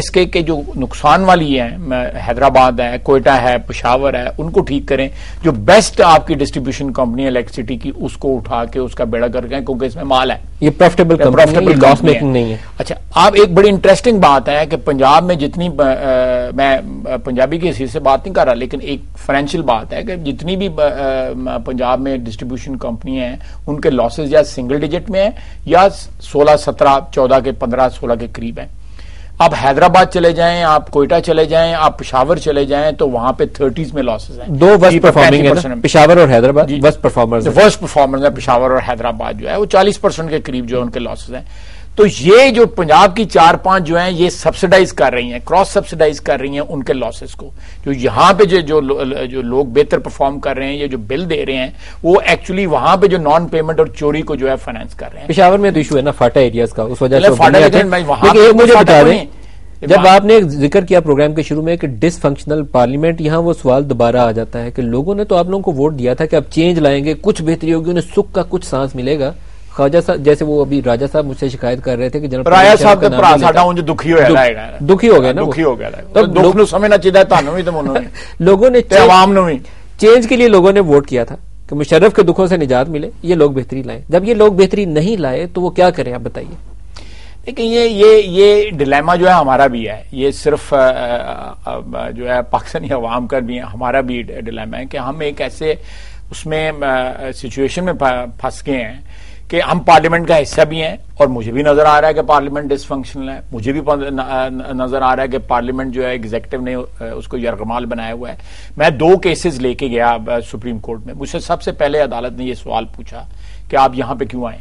اس کے جو نقصان والی ہیں حیدرآباد ہے, کوئٹہ ہے, پشاور ہے, ان کو ٹھیک کریں. جو بیسٹ آپ کی ڈسٹریبیوشن کمپنی ہے الیکٹریسٹی کی, اس کو اٹھا کے اس کا بیڑا کر کے, کیونکہ اس میں مال ہے, یہ پروفیٹیبل لاس میکنگ نہیں ہے. اچھا, آپ ایک بڑی انٹرسٹنگ بات ہے کہ پنجاب میں جتنی, میں پنجابی کی حیثیت سے بات نہیں کر رہا, لیکن ایک فائنینشیل بات ہے کہ جتنی بھی پنجاب میں ڈسٹریبیوشن کمپنی ہیں ان کے لاسز یا سنگل ڈیجٹ میں ہیں یا 16, 17, 14 کے 15, 16 کے قریب ہیں. آپ حیدرآباد چلے جائیں, آپ کوئٹہ چلے جائیں, آپ پشاور چلے جائیں تو وہاں پہ 30s میں لاسز ہیں. دو ورسٹ پرفارمنگ ہے پشاور اور حیدرآباد, ورسٹ پرفارمرز ہے پشاور اور حیدرآباد جو ہے وہ 40% کے قریب جو ہے ان کے لاسز ہیں. تو یہ جو پنجاب کی 4-5 جو ہیں یہ سبسڈائز کر رہی ہیں, کراس سبسڈائز کر رہی ہیں ان کے لاسز کو. جو یہاں پہ جو لوگ بہتر پرفارم کر رہے ہیں یا جو بل دے رہے ہیں وہ ایکچولی وہاں پہ جو نان پیمنٹ اور چوری کو جو ہے فائنانس کر رہے ہیں. پشاور میں تو ایشو ہے نا فاٹا ایریاز کا, اس وجہ سے مجھے بتا دیں, جب آپ نے ذکر کیا پروگرام کے شروع میں کہ ڈس فنکشنل پارلیمنٹ, یہاں وہ سوال دوبارہ آ جاتا ہے کہ لوگوں نے تو آپ لوگوں کو ووٹ دیا تھا کہ آپ چینج لائیں گے, کچھ بہتری ہوگی, انہیں سکھ کا کچھ سانس ملے گا. خواجہ صاحب جیسے وہ ابھی راجہ صاحب مجھ سے شکایت کر رہے تھے کہ جناب راجہ صاحب دکھی ہو گیا نا, دکھ نو سمجھنا چاہیے تانوں بھی تو لوگوں نے عوام نو بھی چینج کے لیے لوگوں نے ووٹ کیا تھا کہ مشرف کے دکھوں سے نجات ملے, یہ لوگ بہتری لائیں. جب یہ لوگ بہتری نہیں لائے تو وہ کیا کریں, آپ بتائیے. لیکن یہ ڈیلیما جو ہے ہمارا بھی ہے, یہ صرف جو ہے پاکستانی عوام کا بھی ہے, ہمارا بھی ڈیلیما ہے کہ ہم ایک ایسے اس میں سچویشن میں پھنس گئے ہیں کہ ہم پارلیمنٹ کا حصہ بھی ہیں, اور مجھے بھی نظر آ رہا ہے کہ پارلیمنٹ ڈس فنکشنل ہے, مجھے بھی نظر آ رہا ہے کہ پارلیمنٹ جو ہے ایگزیکٹو نے اس کو یرغمال بنایا ہوا ہے. میں 2 کیسز لے کے گیا سپریم کورٹ میں, مجھ سے سب سے پہلے عدالت نے یہ سوال پوچھا کہ آپ یہاں پہ کیوں آئے,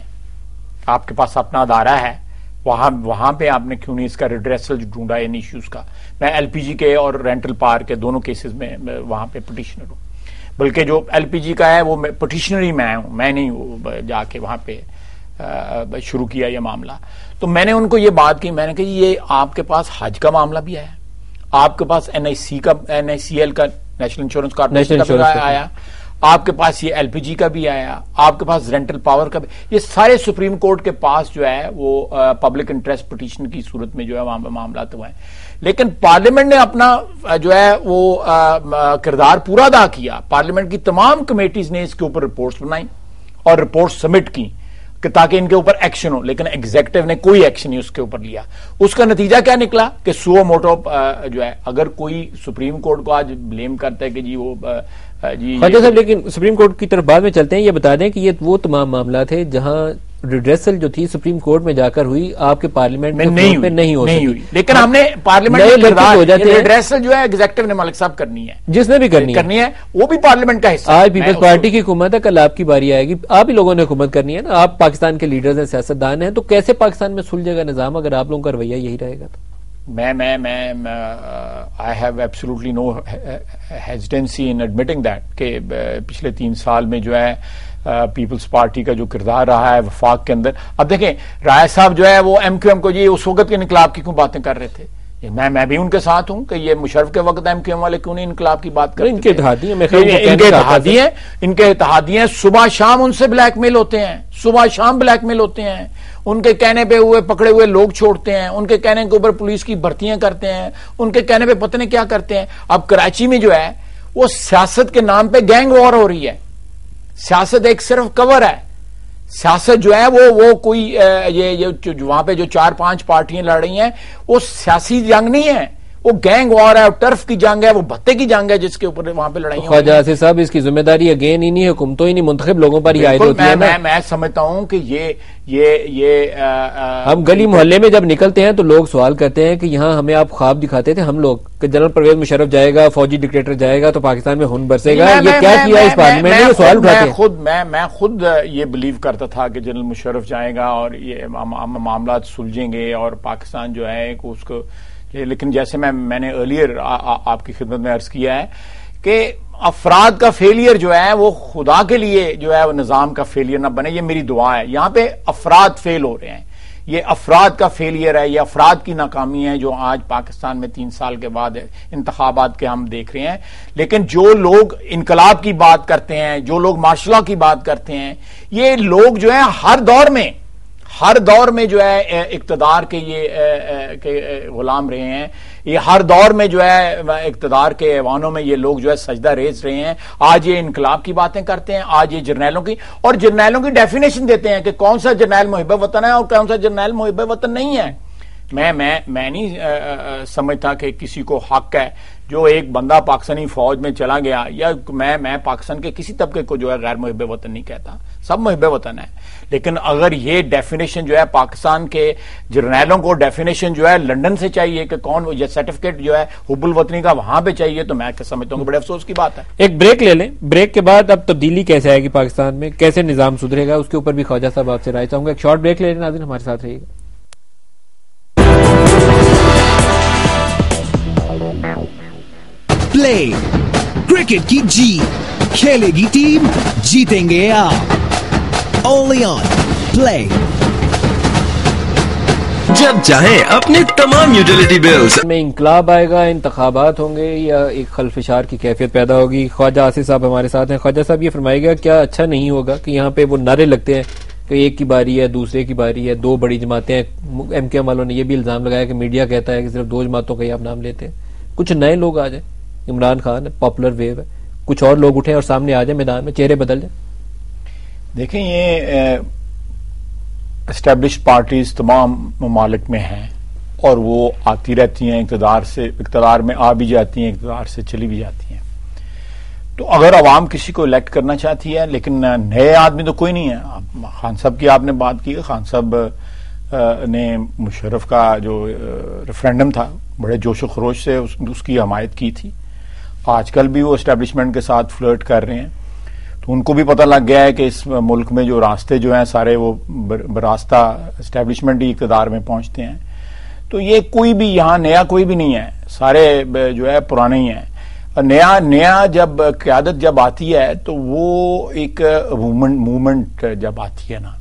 آپ کے پاس اپنا ادارہ ہے, وہاں پہ آپ نے کیوں نہیں اس کا ریڈریسل ڈھونڈا ان ایشوز کا. میں ایل پی جی کے اور رینٹل پار کے دونوں کیسز میں وہاں پہ پٹیشنر ہوں, بلکہ جو ایل پی جی کا ہے وہ پٹیشنر ہی میں ہوں, میں نہیں جا کے وہاں پہ شروع کیا یہ معاملہ. تو میں نے ان کو یہ بات کی, میں نے کہا یہ آپ کے پاس حج کا معاملہ بھی آیا, آپ کے پاس NICL کا نیشنل انشورنس کارپوریشن کا بھی آیا, آپ کے پاس یہ ایل پی جی کا بھی آیا, آپ کے پاس رینٹل پاور کا بھی, یہ سارے سپریم کورٹ کے پاس جو ہے وہ پبلک انٹرسٹ پٹیشن کی صورت میں جو ہے وہاں پہ معاملات ہوئے ہیں. لیکن پارلیمنٹ نے اپنا جو ہے وہ کردار پورا ادا کیا. پارلیمنٹ کی تمام کمیٹیز نے اس کے اوپر رپورٹس بنائی اور رپورٹس سبمٹ کی کہ تاکہ ان کے اوپر ایکشن ہو, لیکن ایگزیکٹو نے کوئی ایکشن نہیں اس کے اوپر لیا. اس کا نتیجہ کیا نکلا کہ سو موٹو جو ہے, اگر کوئی سپریم کورٹ کو آج بلیم کرتا ہے کہ جی وہ خواجہ صاحب, لیکن سپریم کورٹ کی طرف بعد میں چلتے ہیں. یہ بتا دیں کہ یہ وہ تمام معاملات ہیں جہاں ریڈریسل جو تھی سپریم کورٹ میں جا کر ہوئی, آپ کے پارلیمنٹ میں نہیں ہوئی, لیکن ہم نے پارلیمنٹ ریڈریسل جو ہے ایگزیکٹو نے ملک صاحب کرنی ہے, جس نے بھی کرنی ہے وہ بھی پارلیمنٹ کا حصہ. آج پیپلز پارٹی کی حکومت ہے, کل آپ کی باری آئے گی, آپ ہی لوگوں نے حکومت کرنی ہے نا, آپ پاکستان کے لیڈرز ہیں, سیاستدان ہیں, تو کیسے پاکستان میں سلجھے گا نظام اگر آپ لوگوں کا رویہ یہی رہے گا. تو I have absolutely no hesitancy in admitting that کہ پچھلے 3 سال میں جو ہے پیپلز پارٹی کا جو کردار رہا ہے وفاق کے اندر. اب دیکھیں رائے صاحب جو ہے وہ MQM کو جی اس وقت کے انقلاب کی کیوں باتیں کر رہے تھے, میں بھی ان کے ساتھ ہوں کہ یہ مشرف کے وقت MQM والے کیوں نہیں انقلاب کی بات کرتے. ان کے اتحادی ہیں, صبح شام ان سے بلیک میل ہوتے ہیں, صبح شام بلیک میل ہوتے ہیں, ان کے کہنے پہ ہوئے پکڑے ہوئے لوگ چھوڑتے ہیں, ان کے کہنے کے اوپر پولیس کی بھرتیاں کرتے ہیں, ان کے کہنے پہ پتہ نہیں کیا کرتے ہیں. اب کراچی میں جو ہے وہ سیاست کے نام پہ گینگ وار ہو رہی ہے. سیاست ایک صرف کور ہے, سیاست جو ہے وہ کوئی یہ وہاں پہ جو 4-5 پارٹیاں لڑ رہی ہیں وہ سیاسی جنگ نہیں ہے, وہ گینگ وار ہے, ٹرف کی جنگ ہے, وہ بھتے کی جنگ ہے جس کے اوپر وہاں پہ لڑائی. خواجہ آصف صاحب اس کی ذمہ داری اگین انہی حکومتوں ہی نہیں منتخب لوگوں پر ہی عائد ہوتی ہے. میں سمجھتا ہوں کہ یہ ہم گلی محلے میں جب نکلتے ہیں تو لوگ سوال کرتے ہیں کہ یہاں ہمیں آپ خواب دکھاتے تھے ہم لوگ کہ جنرل پرویز مشرف جائے گا, فوجی ڈکٹیٹر جائے گا تو پاکستان میں خون برسے گا, یہ کیا کیا اس پارلیمنٹ نے, سوال اٹھاتے ہیں. میں خود یہ بلیو کرتا تھا کہ جنرل مشرف جائے گا اور یہ معاملات سلجھیں گے اور پاکستان جو ہے اس کو, لیکن جیسے میں نے ارلیئر آپ کی خدمت میں عرض کیا ہے کہ افراد کا فیلئر جو ہے وہ خدا کے لیے جو ہے وہ نظام کا فیلئر نہ بنے, یہ میری دعا ہے. یہاں پہ افراد فیل ہو رہے ہیں, یہ افراد کا فیلئر ہے, یہ افراد کی ناکامی ہے جو آج پاکستان میں 3 سال کے بعد انتخابات کے ہم دیکھ رہے ہیں. لیکن جو لوگ انقلاب کی بات کرتے ہیں, جو لوگ مارشل لا کی بات کرتے ہیں, یہ لوگ جو ہیں ہر دور میں ہر دور میں جو ہے اقتدار کے یہ غلام رہے ہیں. یہ ہر دور میں جو ہے اقتدار کے ایوانوں میں یہ لوگ جو ہے سجدہ ریز رہے ہیں. آج یہ انقلاب کی باتیں کرتے ہیں, آج یہ جرنیلوں کی, اور جرنیلوں کی ڈیفینیشن دیتے ہیں کہ کون سا جرنیل محب وطن ہے اور کون سا جرنیل محب وطن نہیں ہے. میں نہیں سمجھتا کہ کسی کو حق ہے جو ایک بندہ پاکستانی فوج میں چلا گیا, یا میں پاکستان کے کسی طبقے کو جو ہے غیر محب وطن نہیں کہتا, سب محب وطن ہے. لیکن اگر یہ ڈیفینیشن جو ہے پاکستان کے جرنیلوں کو ڈیفینیشن جو ہے لندن سے چاہیے کہ کون یہ سرٹیفکیٹ جو ہے حب الوطنی کا وہاں پہ چاہیے, تو میں سمجھتا ہوں کہ بڑے افسوس کی بات ہے. ایک بریک لے لیں, بریک کے بعد اب تبدیلی کیسے آئے گی پاکستان میں, کیسے نظام سدھرے گا, اس کے اوپر بھی خواجہ صاحب آپ سے رائے چاہوں گا. ایک شارٹ بریک لے لیں ناظرین, ہمارے ساتھ رہیے گا. پلے کرکٹ کی جیت کھیلے گی ٹیم, جیتیں گے آپ. اونلی آن پلے. جب چاہیں اپنے تمام یوٹیلیٹی بلز میں انقلاب آئے گا, انتخابات ہوں گے, یا ایک خلفشار کی کیفیت پیدا ہوگی. خواجہ آصف صاحب ہمارے ساتھ ہیں. خواجہ صاحب یہ فرمائے گا کیا اچھا نہیں ہوگا کہ یہاں پہ وہ نعرے لگتے ہیں کہ ایک کی باری ہے, دوسرے کی باری ہے, دو بڑی جماعتیں ہیں. ایم کے ایم والوں نے یہ بھی الزام لگایا کہ میڈیا کہتا ہے کہ صرف دو جماعتوں کا ہی آپ نام لیتے ہیں. کچھ نئے لوگ آ جائیں, عمران خان ہے, پاپولر ویو ہے, کچھ اور لوگ اٹھیں اور سامنے آ جائیں میدان میں, چہرے بدل جائیں. دیکھیں یہ اسٹیبلشڈ پارٹیز تمام ممالک میں ہیں اور وہ آتی رہتی ہیں, اقتدار میں آ بھی جاتی ہیں, اقتدار سے چلی بھی جاتی ہیں. تو اگر عوام کسی کو الیکٹ کرنا چاہتی ہے, لیکن نئے آدمی تو کوئی نہیں ہے. خان صاحب کی آپ نے بات کی, خان صاحب نے مشرف کا جو ریفرینڈم تھا بڑے جوش و خروش سے اس کی حمایت کی تھی. آج کل بھی وہ اسٹیبلشمنٹ کے ساتھ فلرٹ کر رہے ہیں. تو ان کو بھی پتہ لگ گیا ہے کہ اس ملک میں جو راستے جو ہیں سارے وہ براستہ اسٹیبلشمنٹ ہی اقتدار میں پہنچتے ہیں. تو یہ کوئی بھی یہاں نیا کوئی بھی نہیں ہے, سارے جو ہے پرانے ہی ہیں. نیا جب قیادت جب آتی ہے تو وہ ایک موومنٹ جب آتی ہے نا,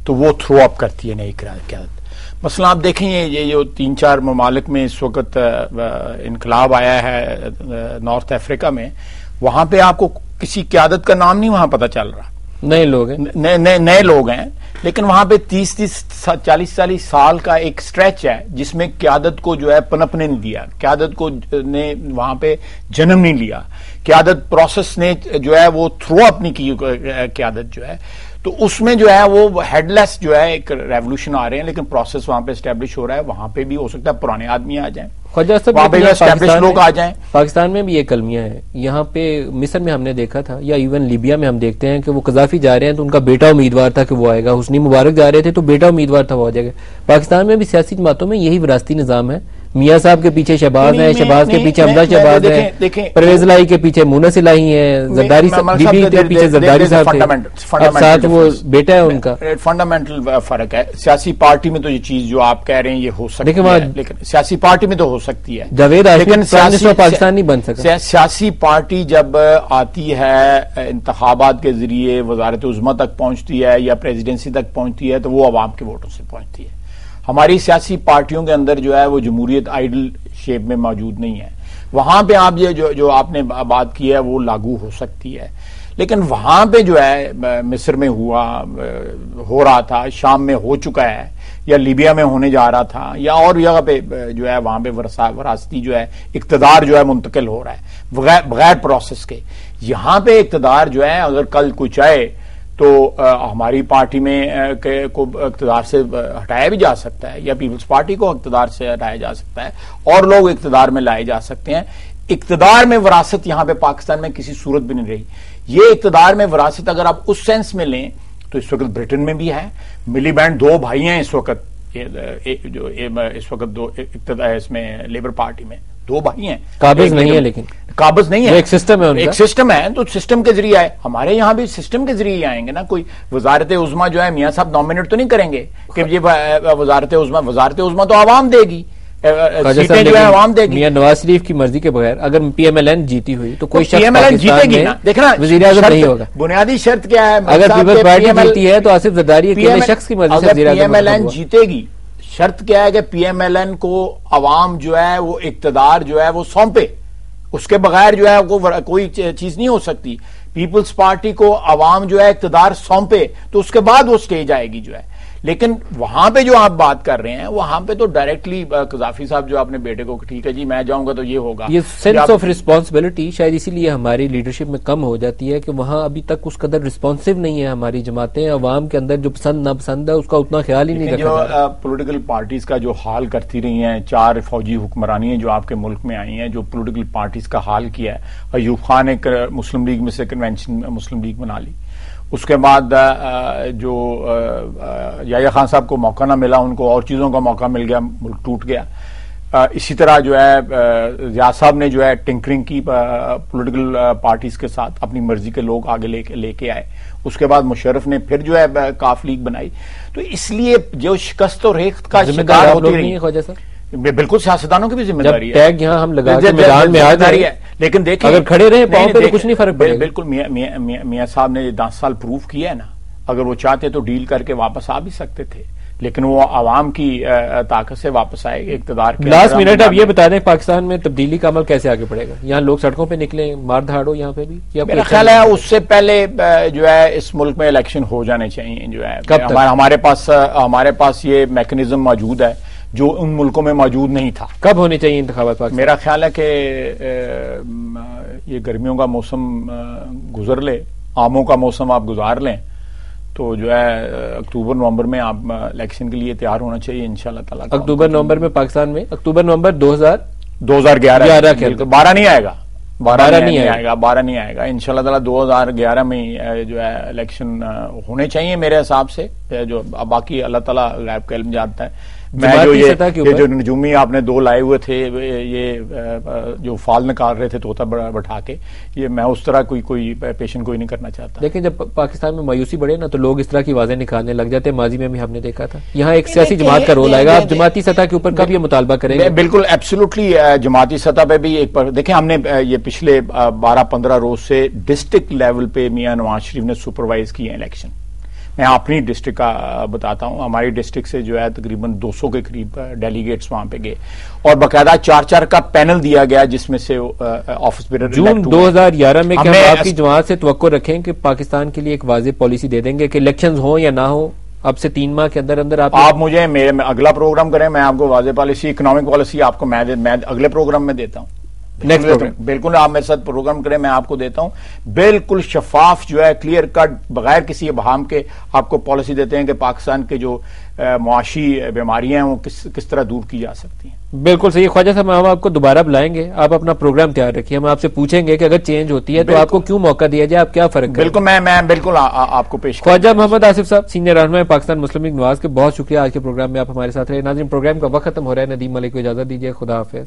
تو وہ تھرو اپ کرتی ہے نئی قیادت. مثلا آپ دیکھیں یہ جو 3-4 ممالک میں اس وقت انقلاب آیا ہے نارتھ افریقہ میں, وہاں پہ آپ کو کسی قیادت کا نام نہیں وہاں پتہ چل رہا. نئے لوگ ہیں, نئے لوگ ہیں, لیکن وہاں پہ 30-40 سال کا ایک سٹریچ ہے جس میں قیادت کو جو ہے پنپنے نہیں دیا, قیادت کو نے وہاں پہ جنم نہیں لیا, قیادت پروسیس نے جو ہے وہ تھرو اپ نہیں کی قیادت جو ہے. تو اس میں جو ہے وہ ہیڈ لیس جو ہے ایک ریولوشن آ رہے ہیں, لیکن پروسیس وہاں پہ اسٹیبلش ہو رہا ہے. وہاں پہ بھی ہو سکتا ہے پرانے آدمی آ جائیں, وہاں پہ اسٹیبلش لوگ آ جائیں. پاکستان میں بھی یہ کلمیاں ہیں. یہاں پہ مصر میں ہم نے دیکھا تھا, یا ایون لیبیا میں ہم دیکھتے ہیں کہ وہ قذافی جا رہے ہیں تو ان کا بیٹا امیدوار تھا کہ وہ آئے گا. حسنی مبارک جا رہے تھے تو بیٹا امیدوار تھا وہ آ جائے گا. پاکستان میں بھی سیاسی جماعتوں میں یہی وراثتی نظام ہے. میاں صاحب کے پیچھے شہباز ہے, شہباز کے پیچھے حمزہ شہباز ہے, پرویز الہی کے پیچھے مونس الہی ہے, زرداری بی بی کے پیچھے زرداری صاحب تھے, اب ساتھ وہ بیٹا ہے ان کا. فنڈامنٹل فرق ہے. سیاسی پارٹی میں تو یہ چیز جو آپ کہہ رہے ہیں یہ ہو سکتی ہے, لیکن سیاسی پارٹی میں تو ہو سکتی ہے. جاوید آصف پاکستان نہیں بن سکا. سیاسی پارٹی جب آتی ہے انتخابات کے ذریعے وزارت عظمیٰ تک پہنچتی ہے یا پریزیڈنسی تک پہنچتی ہے تو وہ عوام کے ووٹوں سے پہنچتی ہے. ہماری سیاسی پارٹیوں کے اندر جو ہے وہ جمہوریت آئیڈل شیپ میں موجود نہیں ہے. وہاں پہ آپ یہ جو آپ نے بات کی ہے وہ لاگو ہو سکتی ہے, لیکن وہاں پہ جو ہے مصر میں ہو رہا تھا, شام میں ہو چکا ہے, یا لیبیا میں ہونے جا رہا تھا, یا اور جگہ پہ جو ہے وہاں پہ وراثتی جو ہے اقتدار جو ہے منتقل ہو رہا ہے بغیر پروسیس کے. یہاں پہ اقتدار جو ہے اگر کل کوئی چاہے تو ہماری پارٹی میں کو اقتدار سے ہٹایا بھی جا سکتا ہے, یا پیپلز پارٹی کو اقتدار سے ہٹایا جا سکتا ہے, اور لوگ اقتدار میں لائے جا سکتے ہیں. اقتدار میں وراثت یہاں پہ پاکستان میں کسی صورت بھی نہیں رہی. یہ اقتدار میں وراثت اگر آپ اس سینس میں لیں تو اس وقت برٹن میں بھی ہے. ملی بینڈ 2 بھائی ہیں اس وقت, جو اس وقت اس میں لیبر پارٹی میں 2 بھائی ہیں. قابض نہیں ہے, لیکن قابض نہیں ہے, ایک سسٹم ہے, ایک سسٹم ہے. تو سسٹم کے ذریعے آئے, ہمارے یہاں بھی سسٹم کے ذریعے آئیں گے نا. کوئی وزارت عظمیٰ جو ہے میاں صاحب نامنیٹ تو نہیں کریں گے کہ یہ وزارت عظمیٰ تو عوام دے گی, سیٹیں جو ہے عوام دے گی. میاں نواز شریف کی مرضی کے بغیر اگر پی ایم ایل این جیتی ہوئی تو کوئی شخص پاکستان جیتے گی نا. دیکھنا وزیر اعظم نہیں ہوگا. بنیادی شرط کیا ہے, اگر پیپلز پارٹی جیتی ہے تو آصف زرداری اکیلے شخص کی مرضی سے وزیر اعظم پی ایم ایل این جیتے گی. شرط کیا ہے کہ پی ایم ایل این کو عوام جو ہے وہ اقتدار جو ہے وہ سونپے, اس کے بغیر جو ہے کوئی چیز نہیں ہو سکتی. پیپلز پارٹی کو عوام جو ہے اقتدار سونپے تو اس کے بعد وہ سٹیج آئے گی جو ہے. لیکن وہاں پہ جو آپ بات کر رہے ہیں وہاں پہ تو ڈائریکٹلی قذافی صاحب جو اپنے بیٹے کو ٹھیک ہے جی میں جاؤں گا تو یہ ہوگا, یہ سینس آف ریسپانسبلٹی شاید اسی لیے ہماری لیڈرشپ میں کم ہو جاتی ہے کہ وہاں ابھی تک اس قدر ریسپانسو نہیں ہے ہماری جماعتیں, عوام کے اندر جو پسند ناپسند ہے اس کا اتنا خیال ہی نہیں رکھا جا رہا. پولیٹیکل پارٹیز کا جو حال کرتی رہی ہیں, 4 فوجی حکمرانیاں جو آپ کے ملک میں آئی ہیں جو پولیٹیکل پارٹیز کا حال کیا ہے, ایوب خان نے مسلم لیگ میں سے کنونشن مسلم لیگ بنا لی, اس کے بعد جو یحییٰ خان صاحب کو موقع نہ ملا, ان کو اور چیزوں کا موقع مل گیا, ملک ٹوٹ گیا. اسی طرح جو ہے ریاض صاحب نے جو ہے ٹنکرنگ کی پولیٹیکل پارٹیز کے ساتھ, اپنی مرضی کے لوگ آگے لے کے آئے. اس کے بعد مشرف نے پھر جو ہے کاف لیگ بنائی. تو اس لیے جو شکست و ریخت کا شکار ہوتی رہی ہے, بالکل سیاستدانوں کی بھی ذمہ داری ہے. ٹیگ یہاں ہم لگا کے میدان میں آ جائے, لیکن دیکھیں اگر کھڑے رہے پاؤں پہ تو کچھ نہیں فرق پڑے. بالکل میاں صاحب نے 10 سال پروف کیا ہے نا, اگر وہ چاہتے تو ڈیل کر کے واپس آ بھی سکتے تھے, لیکن وہ عوام کی طاقت سے واپس آئے گا اقتدار کے. لاسٹ منٹ اب یہ بتا دیں پاکستان میں تبدیلی کا عمل کیسے آگے بڑھے گا؟ یہاں لوگ سڑکوں پہ نکلیں, مار دھاڑ ہو یہاں پہ بھی؟ میرا خیال ہے اس سے پہلے جو ہے اس ملک میں الیکشن ہو جانے چاہیے. جو ہے ہمارے پاس یہ میکنزم موجود ہے جو ان ملکوں میں موجود نہیں تھا. کب ہونے چاہیے انتخابات پاکستان؟ میرا خیال ہے کہ یہ گرمیوں کا موسم گزر لے, آموں کا موسم آپ گزار لیں, تو جو ہے اکتوبر نومبر میں آپ الیکشن کے لیے تیار ہونا چاہیے انشاءاللہ تعالیٰ. اکتوبر نومبر میں پاکستان میں, اکتوبر نومبر 2011 12 نہیں آئے گا, 12 نہیں آئے گا انشاءاللہ تعالیٰ. 2011 میں جو ہے الیکشن ہونے چاہیے میرے حساب سے. جو باقی اللہ تعالیٰ غیب کا علم جانتا ہے. میں جو نجومی آپ نے 2 لائے ہوئے تھے, یہ جو فال نکال رہے تھے طوطا بٹھا کے, یہ میں اس طرح کوئی پیشن کوئی نہیں کرنا چاہتا. لیکن جب پاکستان میں مایوسی بڑھے نا تو لوگ اس طرح کی آوازیں نکالنے لگ جاتے ہیں. ماضی میں بھی ہم نے دیکھا تھا. یہاں ایک سیاسی جماعت کا رول آئے گا. آپ جماعتی سطح کے اوپر کب یہ مطالبہ کریں گے؟ بالکل ایبسولوٹلی جماعتی سطح پہ بھی ایک دیکھیں, ہم نے یہ پچھلے 12-15 روز سے ڈسٹرکٹ لیول پہ میاں نواز شریف نے سپروائز کیے ہیں الیکشن. میں اپنی ڈسٹرکٹ کا بتاتا ہوں. ہماری ڈسٹرکٹ سے جو ہے تقریباً 200 کے قریب ڈیلیگیٹس وہاں پہ گئے, اور باقاعدہ 4 کا پینل دیا گیا جس میں سے آفس بیرر. جون 2011 میں کیا آپ کی جماعت سے توقع رکھیں کہ پاکستان کے لیے ایک واضح پالیسی دے دیں گے کہ الیکشنز ہوں یا نہ ہو, اب سے 3 ماہ کے اندر اندر آپ مجھے اگلا پروگرام کریں, میں آپ کو واضح پالیسی, اکنامک پالیسی آپ کو میں اگلے پروگرام میں دیتا ہوں. بالکل آپ میرے ساتھ پروگرام کریں, میں آپ کو دیتا ہوں بالکل شفاف جو ہے کلیئر کٹ بغیر کسی ابہام کے آپ کو پالیسی دیتے ہیں کہ پاکستان کے جو معاشی بیماریاں ہیں وہ کس طرح دور کی جا سکتی ہیں. بالکل صحیح. خواجہ صاحب ہم آپ کو دوبارہ بلائیں گے, آپ اپنا پروگرام تیار رکھیے. ہم آپ سے پوچھیں گے کہ اگر چینج ہوتی ہے تو آپ کو کیوں موقع دیا جائے, آپ کیا فرق کریں. بالکل میں بالکل آپ کو پیش. خواجہ محمد آصف صاحب, سینئر رہنما پاکستان مسلم لیگ نواز کے, بہت شکریہ. آج کے پروگرام میں آپ ہمارے ساتھ رہے. ناظرین پروگرام کا وقت ختم ہو رہا ہے. ندیم ملک کو اجازت دیجیے. خدا حافظ.